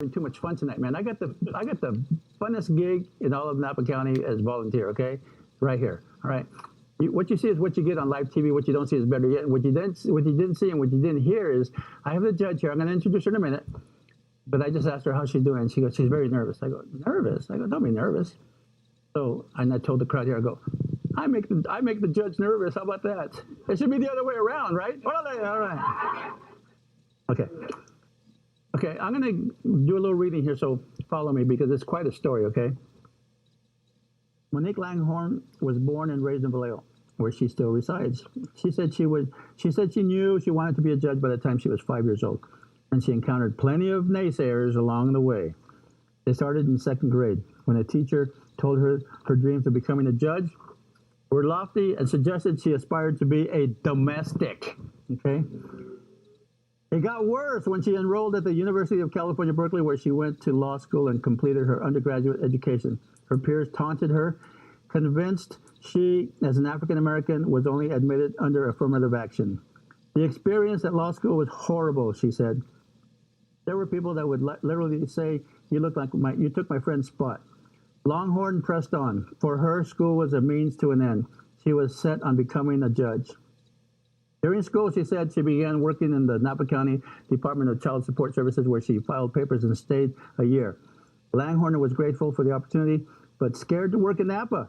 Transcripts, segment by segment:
having too much fun tonight, man. I got the funnest gig in all of Napa County as volunteer. Okay, right here. All right. What you see is what you get on live TV. What you don't see is better yet. What you didn't see and what you didn't hear is I have the judge here. I'm going to introduce her in a minute. But I just asked her how she's doing. She goes, she's very nervous. I go, nervous? I go, don't be nervous. So, and I told the crowd here, I go, I make the judge nervous. How about that? It should be the other way around, right? All right. Okay. Okay, I'm going to do a little reading here, so follow me because it's quite a story, okay? Monique Langhorne was born and raised in Vallejo, where she still resides. She said she knew she wanted to be a judge by the time she was 5 years old, and she encountered plenty of naysayers along the way. They started in second grade when a teacher told her her dreams of becoming a judge were lofty and suggested she aspired to be a domestic, okay? It got worse when she enrolled at the University of California, Berkeley, where she went to law school and completed her undergraduate education. Her peers taunted her, convinced she, as an African American, was only admitted under affirmative action. The experience at law school was horrible, she said. There were people that would literally say, you look like you took my friend's spot. Langhorne pressed on. For her, school was a means to an end. She was set on becoming a judge. During school, she said she began working in the Napa County Department of Child Support Services, where she filed papers and stayed a year. Langehorne was grateful for the opportunity, but scared to work in Napa.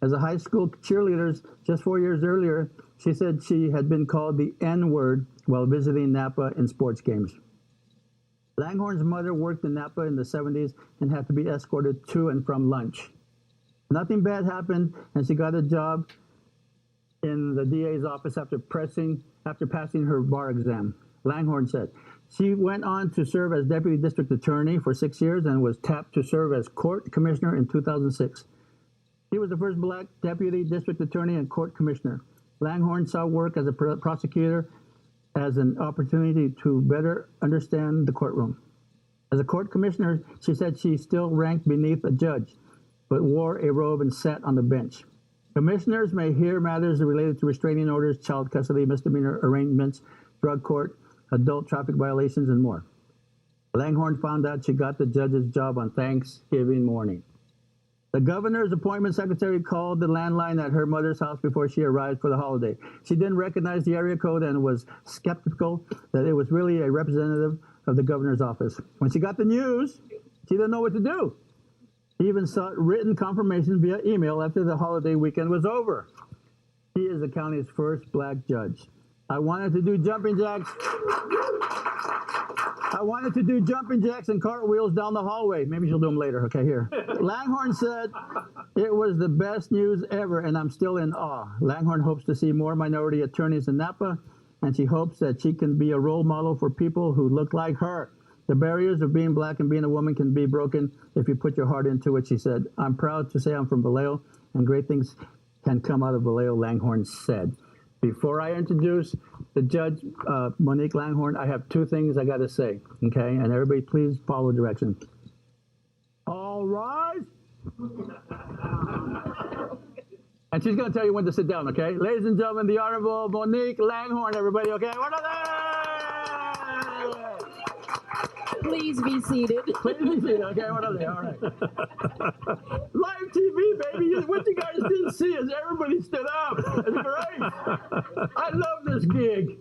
As a high school cheerleader just 4 years earlier, she said she had been called the N-word while visiting Napa in sports games. Langhorne's mother worked in Napa in the 70s and had to be escorted to and from lunch. Nothing bad happened, and she got a job in the DA's office after passing her bar exam. Langhorne said she went on to serve as deputy district attorney for 6 years and was tapped to serve as court commissioner in 2006. She was the first black deputy district attorney and court commissioner. Langhorne saw work as a prosecutor as an opportunity to better understand the courtroom. As a court commissioner, she said she still ranked beneath a judge, but wore a robe and sat on the bench. Commissioners may hear matters related to restraining orders, child custody, misdemeanor arraignments, drug court, adult traffic violations, and more. Langhorne found out she got the judge's job on Thanksgiving morning. The governor's appointment secretary called the landline at her mother's house before she arrived for the holiday. She didn't recognize the area code and was skeptical that it was really a representative of the governor's office. When she got the news, she didn't know what to do. She even sought written confirmation via email after the holiday weekend was over. She is the county's first black judge. I wanted to do jumping jacks and cartwheels down the hallway. Maybe she'll do them later. Okay, here. Langhorne said it was the best news ever, and I'm still in awe. Langhorne hopes to see more minority attorneys in Napa, and she hopes that she can be a role model for people who look like her. The barriers of being black and being a woman can be broken if you put your heart into it, she said. I'm proud to say I'm from Vallejo, and great things can come out of Vallejo, Langhorne said. Before I introduce the judge, Monique Langhorne, I have two things I got to say, okay? And everybody please follow direction. All rise. And she's going to tell you when to sit down, okay? Ladies and gentlemen, the Honorable Monique Langhorne, everybody, okay? What are they? Please be seated. Please be seated, okay? What are they? All right. Live TV, baby. What you guys didn't see is everybody stood up. It's great. I love this gig.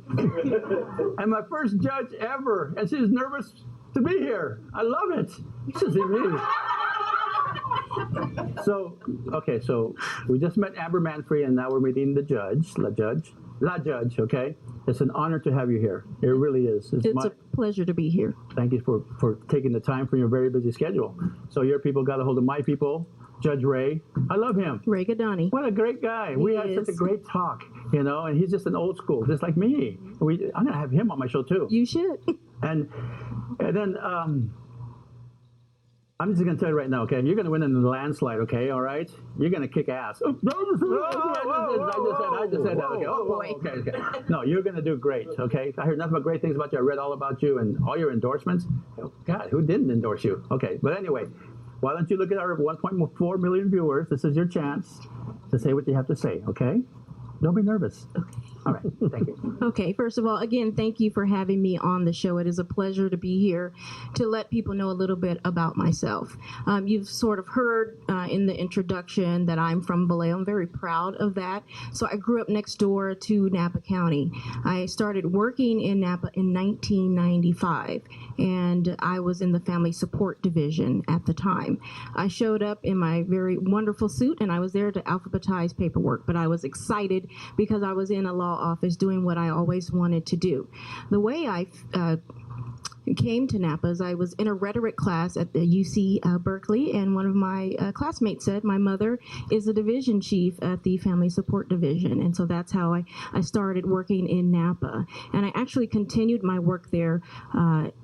And my first judge ever. And she's nervous to be here. I love it. This is me. So we just met Amber Manfrey, and now we're meeting the judge, La Judge, okay? It's an honor to have you here. It really is. It's a pleasure to be here. Thank you for taking the time from your very busy schedule. So your people got a hold of my people, Judge Ray. I love him. Ray Gadani. What a great guy. We had such a great talk, you know, and he's just an old school, just like me. I'm going to have him on my show, too. You should. And then I'm just going to tell you right now, okay? You're going to win in the landslide, okay? All right? You're going to kick ass. I just said that. Okay. Okay. No, you're going to do great, okay? I heard nothing but great things about you. I read all about you and all your endorsements. God, who didn't endorse you? Okay, but anyway, why don't you look at our 1.4 million viewers? This is your chance to say what you have to say, okay? Don't be nervous. Okay. All right. Thank you. Okay, first of all, again, thank you for having me on the show. It is a pleasure to be here to let people know a little bit about myself. You've sort of heard in the introduction that I'm from Vallejo. I'm very proud of that. So I grew up next door to Napa County. I started working in Napa in 1995, and I was in the Family Support Division at the time. I showed up in my very wonderful suit, and I was there to alphabetize paperwork, but I was excited because I was in a law office doing what I always wanted to do. The way I came to Napa is I was in a rhetoric class at the UC Berkeley, and one of my classmates said my mother is a division chief at the Family Support Division, and so that's how I started working in Napa. And I actually continued my work there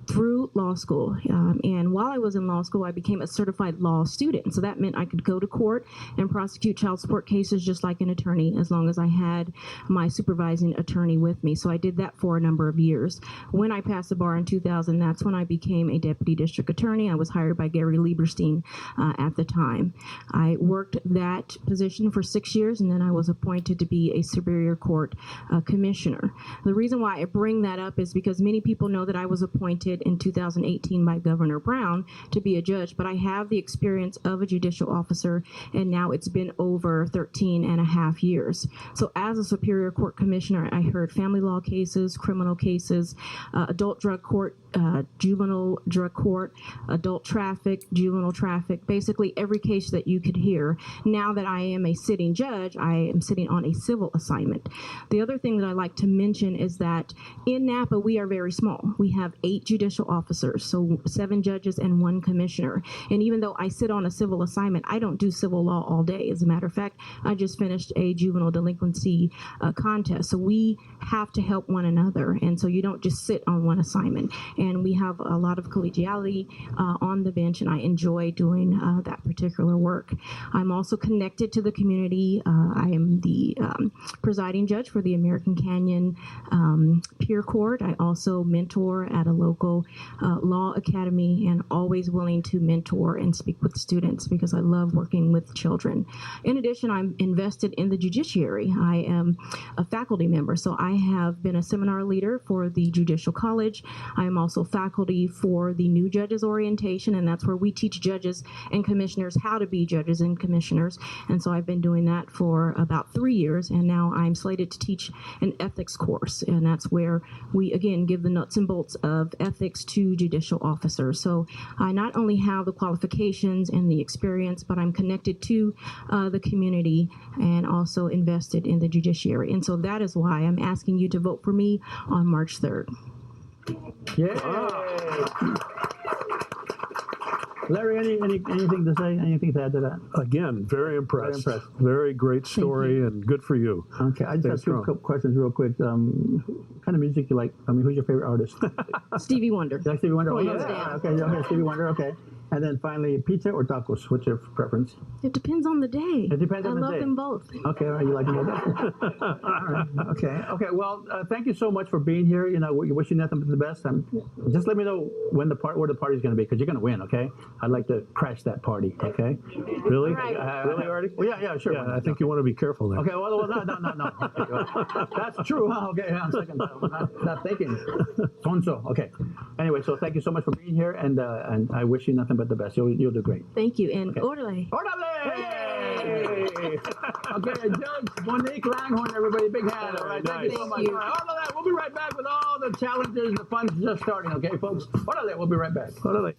through law school. And while I was in law school, I became a certified law student. So that meant I could go to court and prosecute child support cases just like an attorney, as long as I had my supervising attorney with me. So I did that for a number of years. When I passed the bar in 2000, that's when I became a deputy district attorney. I was hired by Gary Lieberstein at the time. I worked that position for 6 years, and then I was appointed to be a Superior Court commissioner. The reason why I bring that up is because many people know that I was appointed in 2018 by Governor Brown to be a judge, but I have the experience of a judicial officer, and now it's been over 13 and a half years. So as a Superior Court commissioner, I heard family law cases, criminal cases, adult drug court, juvenile drug court, adult traffic, juvenile traffic, basically every case that you could hear. Now that I am a sitting judge, I am sitting on a civil assignment. The other thing that I like to mention is that in Napa, we are very small. We have 8 judicial officers, so 7 judges and 1 commissioner. And even though I sit on a civil assignment, I don't do civil law all day. As a matter of fact, I just finished a juvenile delinquency contest. So we have to help one another. And so you don't just sit on one assignment. And we have a lot of collegiality on the bench, and I enjoy doing that particular work. I'm also connected to the community. I am the presiding judge for the American Canyon Peer Court. I also mentor at a local law academy, and always willing to mentor and speak with students because I love working with children. In addition, I'm invested in the judiciary. I am a faculty member, so I have been a seminar leader for the Judicial College. I am also faculty for the New Judges Orientation, and that's where we teach judges and commissioners how to be judges and commissioners. And so I've been doing that for about 3 years, and now I'm slated to teach an ethics course, and that's where we, again, give the nuts and bolts of ethics to judicial officers. So I not only have the qualifications and the experience, but I'm connected to the community and also invested in the judiciary. And so that is why I'm asking you to vote for me on March 3rd. Yay! Larry, anything to say? Anything to add to that? Again, very impressed. Very impressed. Very great story, and good for you. Okay, I just have Stay 2 strong. questions real quick. What kind of music you like? I mean, who's your favorite artist? Stevie Wonder. You like Stevie Wonder? Oh, yeah. yeah. Okay, Stevie Wonder, okay. And then finally, pizza or tacos? What's your preference? It depends on the day. It depends on the I day. love them both. Okay, all right, you like them both? All right, okay. Well, thank you so much for being here. You know, we wish you nothing but the best. Just let me know when where the party's going to be, because you're going to win, okay? I'd like to crash that party, okay? Really? Right. Really, Arty? Well, yeah, sure. Yeah, I think you want to be careful there. Okay, well, no. Okay, well, that's true. Huh? Okay, I'm second. Not thinking. Tonso. Okay. Anyway, so thank you so much for being here, and I wish you nothing but the best. You'll do great. Thank you. And Okay. orderly. Orderly! Hey! Okay, Judge Monique Langhorne, everybody, big hand. All right, thank you so Thank much. you. All right, orderly, we'll be right back with all the challenges. The fun's just starting, okay, folks? Orderly, we'll be right back. What are they?